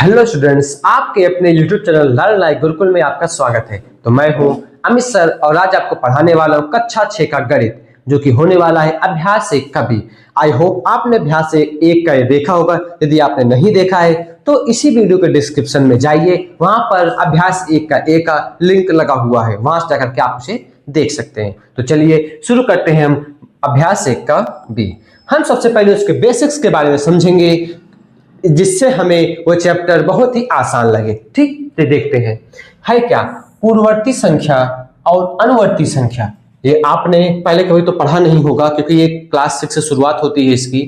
Hello students, आपके अपने YouTube channel learn like Gurukul में आपका स्वागत है। तो मैं हूं अमित सर और आज आपको पढ़ाने वाला हूं कक्षा 6 का गणित, जो कि होने वाला है अभ्यास 1 का बी। आई होप आपने अभ्यास 1 का देखा होगा। यदि आपने नहीं देखा है तो इसी वीडियो के डिस्क्रिप्शन में जाइए, वहां पर अभ्यास 1 का ए का लिंक लगा हुआ है, वहां से जाकर के आप उसे देख सकते हैं। तो चलिए शुरू करते हैं हम अभ्यास 1 का बी। हम सबसे पहले उसके बेसिक्स के बारे में समझेंगे, जिससे हमें वो चैप्टर बहुत ही आसान लगे। ठीक, तो देखते हैं है क्या पूर्ववर्ती संख्या और अनुवर्ती संख्या। ये आपने पहले कभी तो पढ़ा नहीं होगा, क्योंकि ये क्लास 6 से शुरुआत होती है इसकी।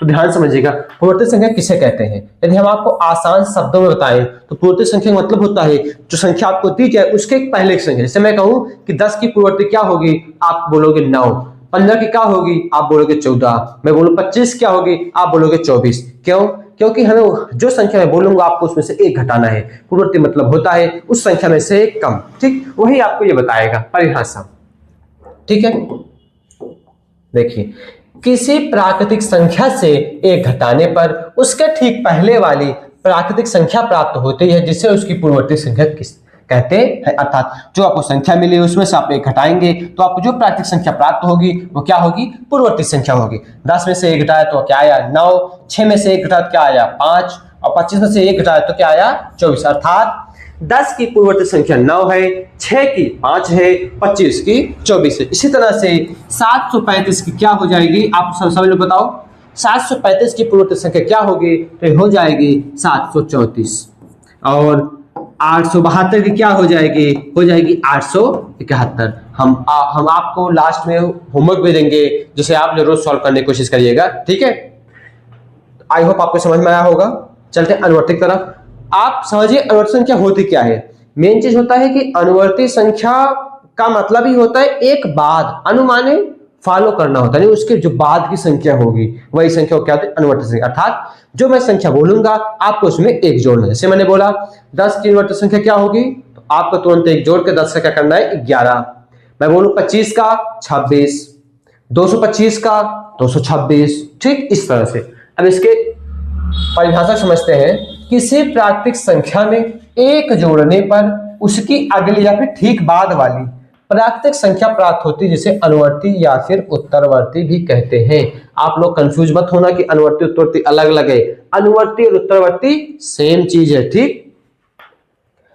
तो ध्यान समझिएगा, पूर्ववर्ती संख्या किसे कहते हैं। यदि हम आपको आसान शब्दों में बताएं तो पूर्ववर्ती संख्या का मतलब होता है जो संख्या आपको दी जाए उसके एक पहले की संख्या। जैसे मैं कहूं कि 10 की पूर्ववर्ती क्या होगी, आप बोलोगे 9। 15 की क्या होगी, आप बोलोगे 14। मैं बोलूं 25 क्या होगी, आप बोलोगे 24। क्यों? क्योंकि हमें जो संख्या मैं बोलूंगा आपको उसमें से एक घटाना है। पूर्ववर्ती मतलब होता है उस संख्या में से एक कम। ठीक, वही आपको ये बताएगा परिभाषा। ठीक है, देखिए, किसी प्राकृतिक संख्या से एक घटाने पर उसके ठीक पहले वाली प्राकृतिक संख्या प्राप्त होती है, जिसे उसकी पूर्ववर्ती संख्या कहते हैं। अर्थात जो आपको संख्या मिली उसमें से आप एक घटाएंगे तो आपको जो प्राकृतिक संख्या प्राप्त होगी वो क्या होगी, पूर्ववर्ती संख्या होगी। 10 में से एक घटाया तो क्या आया, 9। 6 में से एक घटाया तो क्या आया, 5। और 25 में से एक घटाया तो क्या आया, 24। अर्थात 10 की पूर्ववर्ती संख्या 9 है, 6 की 5 है, 25 की 24 है। इसी तरह से 735 की क्या हो जाएगी, आप सब लोग बताओ। 735 की पूर्ववर्ती संख्या क्या होगी, तो हो जाएगी 734। और 872 की क्या हो जाएगी, 871। हम आपको लास्ट में होमवर्क भी देंगे, जिसे आप जरूर सॉल्व करने की कोशिश करिएगा। ठीक है, आई होप आपको समझ में आया होगा। चलते हैं अनुवर्ती तरफ। आप समझिए अनुवर्ती संख्या होती क्या है। मेन चीज होता है कि अनुवर्ती संख्या का मतलब ही होता है एक बाद, अनुमाने फॉलो करना होता है, उसके जो बाद की संख्या होगी वही संख्या को क्या होती है, अनुवर्ती संख्या। अर्थात जो मैं संख्या बोलूंगा आपको उसमें एक जोड़ना है। जैसे मैंने बोला 10 की अनुवर्ती संख्या क्या होगी, तो आपको तुरंत एक जोड़ के 10 का क्या करना है, 11। मैं बोलूं 25 का 26, 225 का 226। ठीक, इस तरह से। अब इसके परिभाषा समझते हैं। किसी प्राकृतिक संख्या में एक जोड़ने पर उसकी अगली या फिर ठीक बाद वाली प्राकृतिक संख्या प्राप्त होती है, जिसे अनुवर्ती या फिर उत्तरवर्ती भी कहते हैं। आप लोग कंफ्यूज मत होना कि अनुवर्ती उत्तरवर्ती अलग अलग है। अनुवर्ती और उत्तरवर्ती सेम चीज है। ठीक,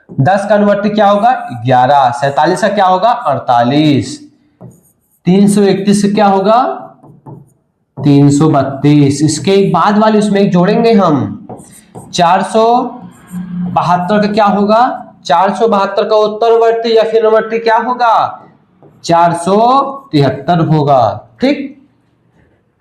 10 का अनुवर्ती क्या होगा, 11। 47 का क्या होगा, 48। 331 क्या होगा, 332। इसके एक बाद वाली उसमें एक जोड़ेंगे हम। 472 का क्या होगा, 472 का उत्तरवर्ती या फिर अनुवर्ती क्या होगा, 473 होगा। ठीक,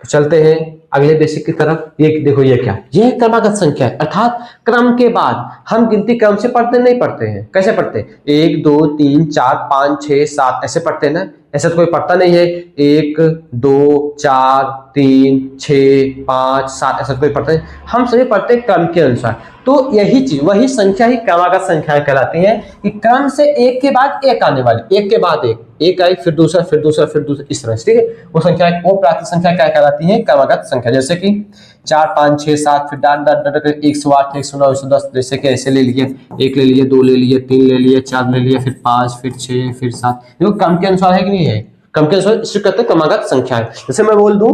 तो चलते हैं अगले बेसिक की तरफ। ये देखो, ये क्या, ये क्रमागत संख्या है। अर्थात क्रम के बाद हम गिनती क्रम से पढ़ते नहीं पढ़ते हैं। कैसे पढ़ते हैं, 1 2 3 4 5 6 7 ऐसे पढ़ते हैं ना। ऐसा तो कोई पढ़ता नहीं है 1 2 4 3 6 5 7, ऐसा तो कोई पढ़ता है। हम सभी पढ़ते हैं क्रम के अनुसार। तो यही चीज, वही संख्या ही क्रमागत संख्याएं कहलाती हैं, कि क्रम से एक के बाद एक आने वाली, एक के बाद एक आई, फिर दूसरा, फिर दूसरा, फिर दूसरा, इस तरह से। ठीक है, वो संख्या, वो प्राकृतिक संख्या क्या कहलाती है, क्रमागत संख्या। जैसे कि 4 5 6 7, फिर डाट डाट डाट 108 109 110, जैसे कि ऐसे ले लिए, 1 ले लिए, 2 ले लिए, 3 ले लिए, 4 ले लिए, फिर 5, फिर 6, फिर 7। देखो क्रम के अनुसार है कि नहीं है, क्रम के अनुसार इसे कहते हैं क्रमागत संख्याएं। जैसे मैं बोल दूं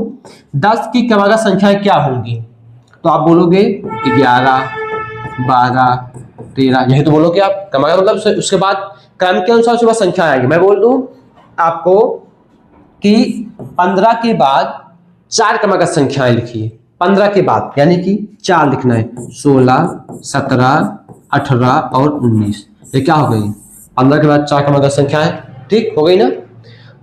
10 की क्रमागत संख्याएं क्या होंगी, तो आप बोलोगे 11 12 13, यही तो बोलोगे आप। क्रमागत मतलब उसके बाद क्रम के अनुसार उसके बाद संख्या आएगी। मैं बोल दूं आपको कि 15 के बाद 4 क्रमागत संख्याएं लिखिए। 15 के बाद यानी कि 4 लिखना है, 16 17 18 और 19। ये क्या हो गई, 15 के बाद 4 क्रमागत संख्याएं। ठीक हो गई ना।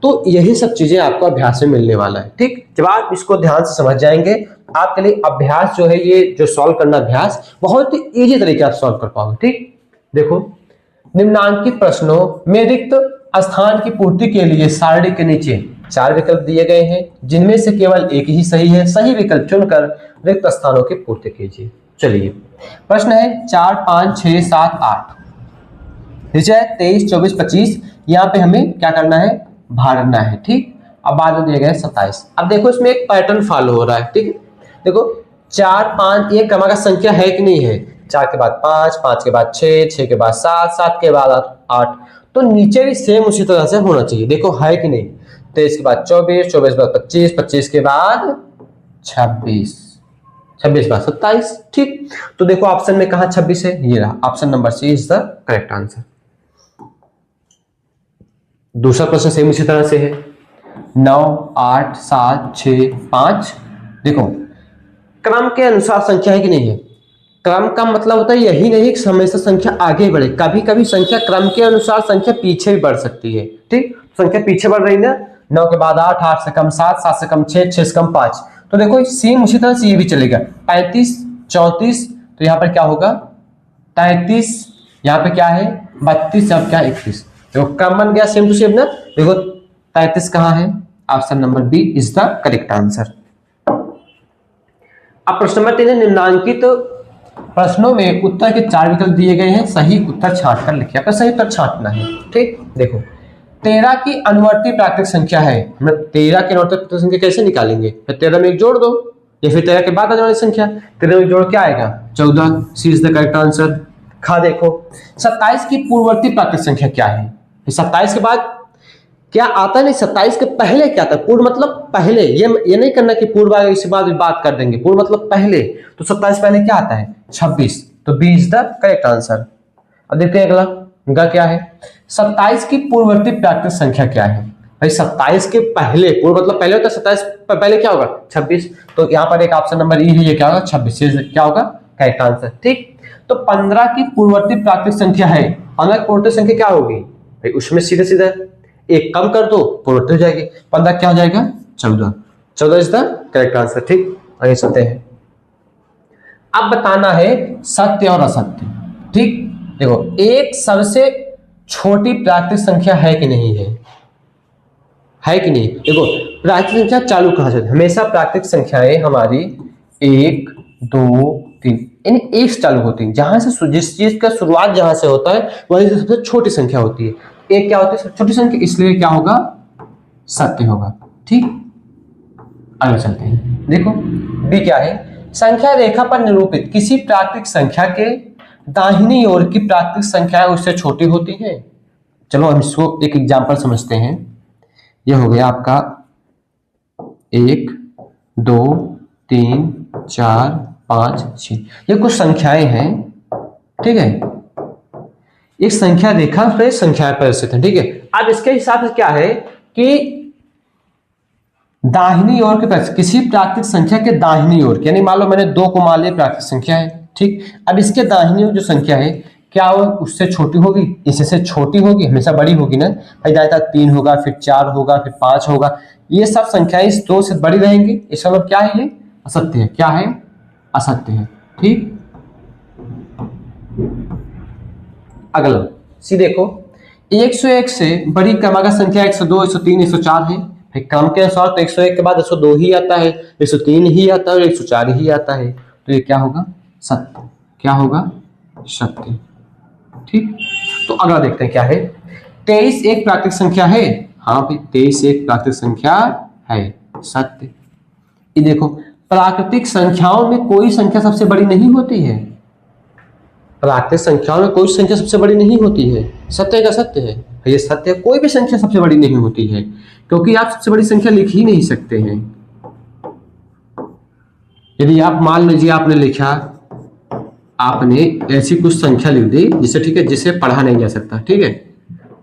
तो यही सब चीजें आपको अभ्यास में मिलने वाला है। ठीक, जब आप इसको ध्यान से समझ जाएंगे, आपके लिए अभ्यास जो है, ये जो सॉल्व करना अभ्यास बहुत ही इजी तरीके से सॉल्व कर पाओगे। ठीक, देखो, निम्नांकित प्रश्नों में रिक्त स्थान की पूर्ति के लिए सारणी के नीचे 4 विकल्प दिए गए हैं, जिनमें से केवल एक ही सही है। सही विकल्प चुनकर रिक्त स्थानों की पूर्ति कीजिए। चलिए, प्रश्न है 4 5 6 7 8, नीचे है 23 24 25। यहाँ पे हमें क्या करना है, भरना है। ठीक, अब बाद में दिए गए 27। अब देखो इसमें एक पैटर्न फॉलो हो रहा है। ठीक है, देखो 4 5 एक क्रमागत संख्या है कि नहीं है, 4 के बाद 5, 5 के बाद 6, 6 के बाद 7, 7 के बाद 8। तो नीचे भी सेम उसी तरह से होना चाहिए। देखो है कि नहीं। 23 के बाद 24, 24 के बाद 25, 25 के बाद 26, 26 के बाद 27। ठीक, तो देखो ऑप्शन में कहा 26 है, ये रहा option number C is the correct answer. दूसरा प्रश्न सेम इसी तरह से है। 9, 8, 7, 6, 5। देखो क्रम के अनुसार संख्या है कि नहीं है। क्रम का मतलब होता है यही नहीं कि हमेशा संख्या आगे बढ़े, कभी कभी संख्या क्रम के अनुसार संख्या पीछे भी बढ़ सकती है। ठीक, संख्या पीछे बढ़ रही ना, 9 के बाद 8, 8 से कम 7, 7 से कम 6, 6 से कम 5। तो देखो सेम उसी तरह से ये भी चलेगा। 35, 34, तो यहाँ पर क्या होगा 33, यहाँ पे क्या है 32, अब क्या 31। देखो क्रम बन गया सेम टू सेम ना। देखो 33 कहाँ है, option number B is the correct answer. अब प्रश्न नंबर 3 है, निम्नांकित प्रश्नों में उत्तर के 4 विकल्प दिए गए हैं, सही उत्तर छांट कर लिखिए। आपका सही उत्तर छांटना है। ठीक, देखो 13 की अनुवर्ती प्राकृतिक संख्या है। हम 13 की अनुवर्ती प्राकृतिक संख्या कैसे निकालेंगे, फिर 13 में एक जोड़ दो या फिर 13 के बाद आने वाली संख्या। 13 में जोड़ क्या आएगा 14, सी इज द करेक्ट आंसर। खा देखो 27 की पूर्ववर्ती प्राकृतिक संख्या क्या है। 27 के बाद क्या आता नहीं, 27 के पहले क्या आता है, पूर्व मतलब पहले। ये नहीं करना कि पूर्व आगे इसके बाद बात कर देंगे, पूर्व मतलब पहले। तो 27 पहले क्या आता है 26, तो B is the correct answer. अब देखते हैं अगला, इनका क्या है। 27 की पूर्ववर्ती प्राकृतिक संख्या क्या है। भाई 27 के पहले, पूर्व मतलब पहले होता है, 27 पहले क्या होगा 26। तो यहाँ पर एक ऑप्शन नंबर ई है, ये क्या होगा 26, क्या होगा करेक्ट आंसर। ठीक, तो 15 की पूर्ववर्ती प्राकृतिक संख्या है। 15 की पूर्ववर्ती संख्या क्या होगी भाई, उसमें सीधे सीधे एक कम कर दो पूर्ववर्ती हो जाएगी। 15 क्या हो जाएगा 14, 14 इज द करेक्ट आंसर। ठीक, आगे चलते हैं। अब बताना है सत्य और असत्य। ठीक, देखो एक सबसे छोटी प्राकृतिक संख्या है कि नहीं है कि नहीं। देखो प्राकृतिक संख्या चालू कहां से, हमेशा प्राकृतिक संख्याएं हमारी 1, 2, 3 यानी 1 से चालू होती है। जहां से जिस चीज का शुरुआत जहां से होता है वही सबसे छोटी संख्या होती है। एक क्या होती है छोटी संख्या, इसलिए क्या होगा सत्य होगा। ठीक, आगे चलते हैं। देखो बी क्या है, संख्या रेखा पर निरूपित किसी प्राकृतिक संख्या के दाहिनी ओर की प्राकृतिक संख्या उससे छोटी होती है। चलो हम इसको एक एग्जांपल समझते हैं। यह हो गया आपका 1, 2, 3, 4, 5, 6, ये कुछ संख्याएं हैं। ठीक है, एक संख्या रेखा पे संख्या प्रदर्शित है। ठीक है, अब इसके हिसाब से क्या है कि दाहिनी ओर के किसी प्राकृतिक संख्या के दाहिनी ओर, यानी मान लो मैंने 2 को मान लिया प्राकृतिक संख्या है। ठीक, अब इसके दाहिनी ओर जो संख्या है क्या वो उससे छोटी होगी, इससे छोटी होगी, हमेशा बड़ी होगी ना भाई। जाता 3 होगा, फिर 4 होगा, फिर 5 होगा, ये सब संख्याएं इस 2 से बड़ी रहेंगी। इसका मतलब क्या है, ये असत्य है। क्या है, असत्य है। ठीक, अगला सी देखो, 101 से बड़ी क्रमागत संख्या 102, 103, 104 है। फिर क्रम के अनुसार तो 101 के बाद 102 ही आता है, 103 ही आता है और 104 ही आता है। तो ये क्या होगा सत्य, क्या होगा सत्य। ठीक, तो अगला देखते हैं क्या है। 23 एक प्राकृतिक संख्या है। हाँ भाई 23 एक प्राकृतिक संख्या है, सत्य। ये देखो प्राकृतिक संख्याओं में कोई संख्या सबसे बड़ी नहीं होती है। प्राकृतिक संख्याओं में कोई संख्या सबसे बड़ी नहीं होती है, सत्य का सत्य है, ये सत्य है। कोई भी संख्या सबसे बड़ी नहीं होती है, क्योंकि आप सबसे बड़ी संख्या लिख ही नहीं सकते हैं। यदि आप मान लीजिए आपने लिखा, आपने ऐसी कुछ संख्या लिख दी जिसे, ठीक है, जिसे पढ़ा नहीं जा सकता। ठीक है,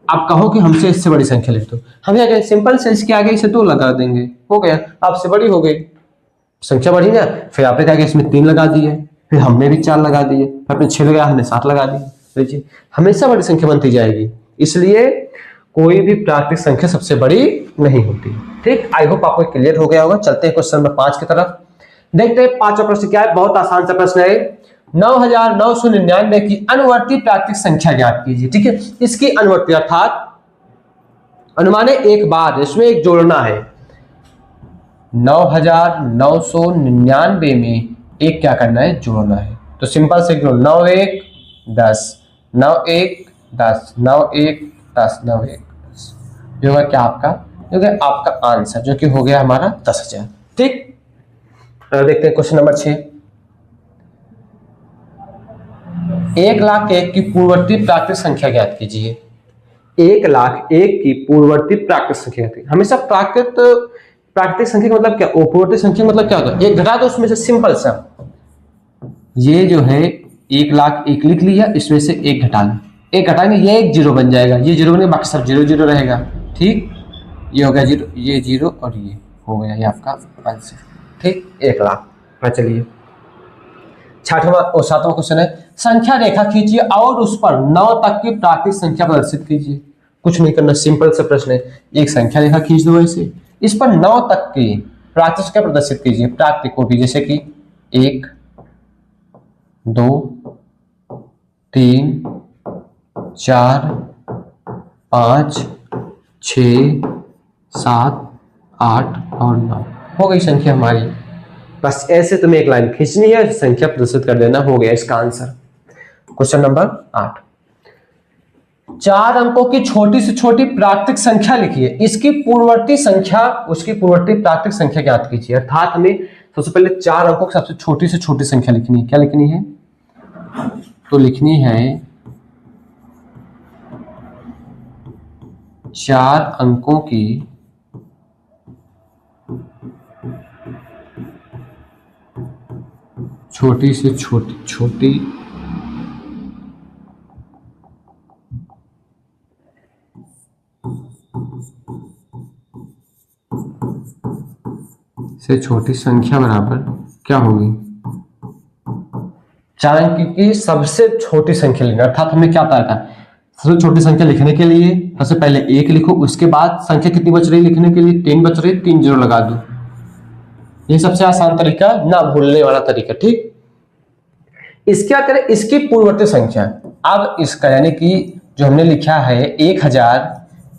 आप कहो कि हमसे इससे बड़ी संख्या लिख दो, हम क्या कहें सिंपल से इसके आगे इसे 2 लगा देंगे, हो गया, आपसे बड़ी हो गई, संख्या बढ़ी ना। फिर आपने कहा कि इसमें 3 लगा दिए, फिर हमने भी 4 लगा दिए, फिर आपने 6 लगाया, हमने 7 लगा दिए। देखिए हमेशा बड़ी संख्या बनती जाएगी, इसलिए कोई भी प्राकृतिक संख्या सबसे बड़ी नहीं होती। ठीक, आई होप आपको क्लियर हो गया होगा। चलते हैं क्वेश्चन नंबर 5 की तरफ। देखते हैं 5वां प्रश्न क्या है। बहुत आसान सा प्रश्न है। 9999 की अनुवर्ती प्राकृतिक संख्या ज्ञात कीजिए। ठीक है, इसकी अनुवर्ती अर्थात अनुमाने एक बार, इसमें एक जोड़ना है। 9999 में एक क्या करना है, जोड़ना है। तो सिंपल से जोड़, 9 1 10, 9 1 10, 9 1 10, 9 1 10, जो है क्या आपका, जो है आपका आंसर, जो कि हो गया हमारा 10,000। ठीक, देखते हैं क्वेश्चन नंबर 6। 1,01,000 की पूर्ववर्ती प्राकृतिक संख्या ज्ञात कीजिए। 1,01,000 की पूर्ववर्ती प्राकृतिक संख्या ज्ञात कीजिए। हमेशा प्राकृतिक संख्या का मतलब क्या, पूर्ववर्ती संख्या का मतलब क्या होता है, एक घटा दो उसमें से, सिंपल सा। ये जो है 1,01,000 लिख लिया, इसमें से एक घटा लो, एक घटाएंगे ये एक जीरो बन जाएगा, ये जीरो बनेगा, बाकी सब जीरो जीरो रहेगा। ठीक, ये हो गया जीरो, ये जीरो और ये हो गया, ये आपका आंसर। ठीक, 1,00,000। चलिए 7वां क्वेश्चन है, संख्या रेखा खींचिए और उस पर 9 तक की प्राकृतिक संख्या प्रदर्शित कीजिए। कुछ नहीं करना, सिंपल सा प्रश्न है, एक संख्या रेखा खींच दो ऐसे, इस पर 9 तक की प्राकृतिक संख्या प्रदर्शित कीजिए, प्राकृतिक को भी, जैसे कि 1 2 3 4 5 6 7 8 और 9 हो गई संख्या हमारी। बस ऐसे तुम्हें एक लाइन खींचनी है, संख्या प्रदर्शित कर देना, हो गया इसका आंसर। क्वेश्चन नंबर 8, 4 अंकों की छोटी से छोटी प्राकृतिक संख्या लिखिए, इसकी पूर्ववर्ती संख्या, उसकी पूर्ववर्ती प्राकृतिक संख्या ज्ञात कीजिए। अर्थात हमें सबसे पहले 4 अंकों की सबसे छोटी से छोटी संख्या लिखनी है। क्या लिखनी है, तो लिखनी है 4 अंकों की छोटी से छोटी से छोटी संख्या बराबर क्या होगी, 4 अंक की सबसे छोटी संख्या लेना। अर्थात हमें क्या बताया था, सबसे छोटी संख्या लिखने के लिए सबसे पहले 1 लिखो, उसके बाद संख्या कितनी बच रही लिखने के लिए, 3 बच रही, 3 जीरो लगा दो। ये सबसे आसान तरीका, ना भूलने वाला तरीका। ठीक, इसके क्या करें, इसकी पूर्ववर्ती संख्या। अब इसका यानी कि जो हमने लिखा है 1,000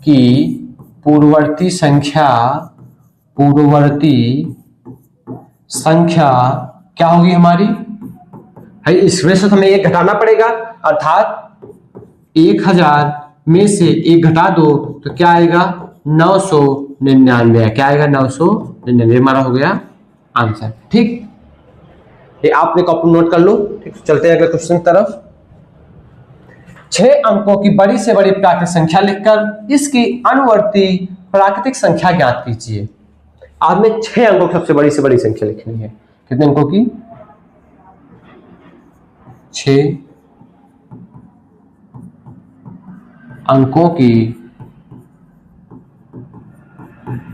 की पूर्ववर्ती संख्या क्या होगी हमारी, है इसमें से हमें एक घटाना पड़ेगा। अर्थात 1,000 में से एक घटा दो तो क्या आएगा, 999। क्या आएगा, 999 हमारा हो गया आंसर। ठीक, ये आपने कॉपी नोट कर लो। ठीक, चलते हैं अगले क्वेश्चन की तरफ। 6 अंकों की बड़ी से बड़ी प्राकृतिक संख्या लिखकर इसकी अनुवर्ती प्राकृतिक संख्या ज्ञात कीजिए। अब में 6 अंकों की सबसे बड़ी से बड़ी संख्या लिखनी है। कितने अंकों की, 6 अंकों की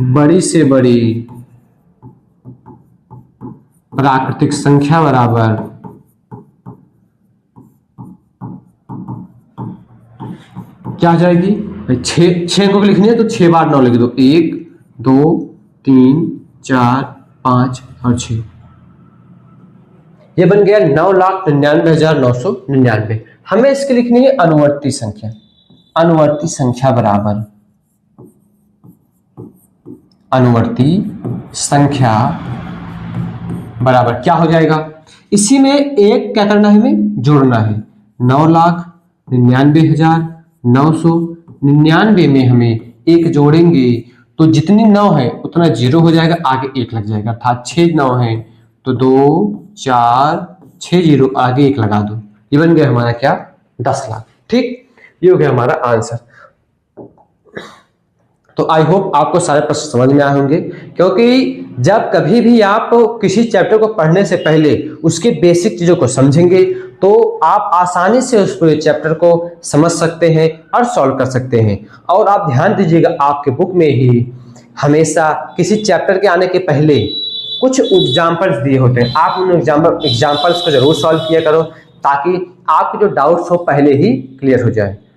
बड़ी से बड़ी प्राकृतिक संख्या बराबर क्या आ जाएगी, 6 अंकों की लिखनी है तो 6 बार 9 लिख दो, 1 2 3 4 5 और 6, ये बन गया 9,99,999। हमें इसकी लिखनी है अनुवर्ती संख्या। अनुवर्ती संख्या बराबर क्या हो जाएगा, इसी में एक क्या करना है, हमें जोड़ना है। 9,99,999 में हमें एक जोड़ेंगे तो जितनी 9 है उतना जीरो हो जाएगा, आगे 1 लग जाएगा। अर्थात 6 9 है तो 2 4 6 जीरो, आगे 1 लगा दो, ये बन गया हमारा क्या, 10 लाख। ठीक, ये हो गया हमारा आंसर। तो आई होप आपको सारे प्रश्न समझ में आए होंगे, क्योंकि जब कभी भी आप किसी चैप्टर को पढ़ने से पहले उसके बेसिक चीजों को समझेंगे तो आप आसानी से उस पूरे चैप्टर को समझ सकते हैं और सॉल्व कर सकते हैं। और आप ध्यान दीजिएगा, आपके बुक में ही हमेशा किसी चैप्टर के आने के पहले कुछ एग्जाम्पल्स दिए होते हैं। आप उन एग्जाम्पल्स को जरूर सॉल्व किया करो, ताकि आपके जो डाउट्स हो पहले ही क्लियर हो जाए।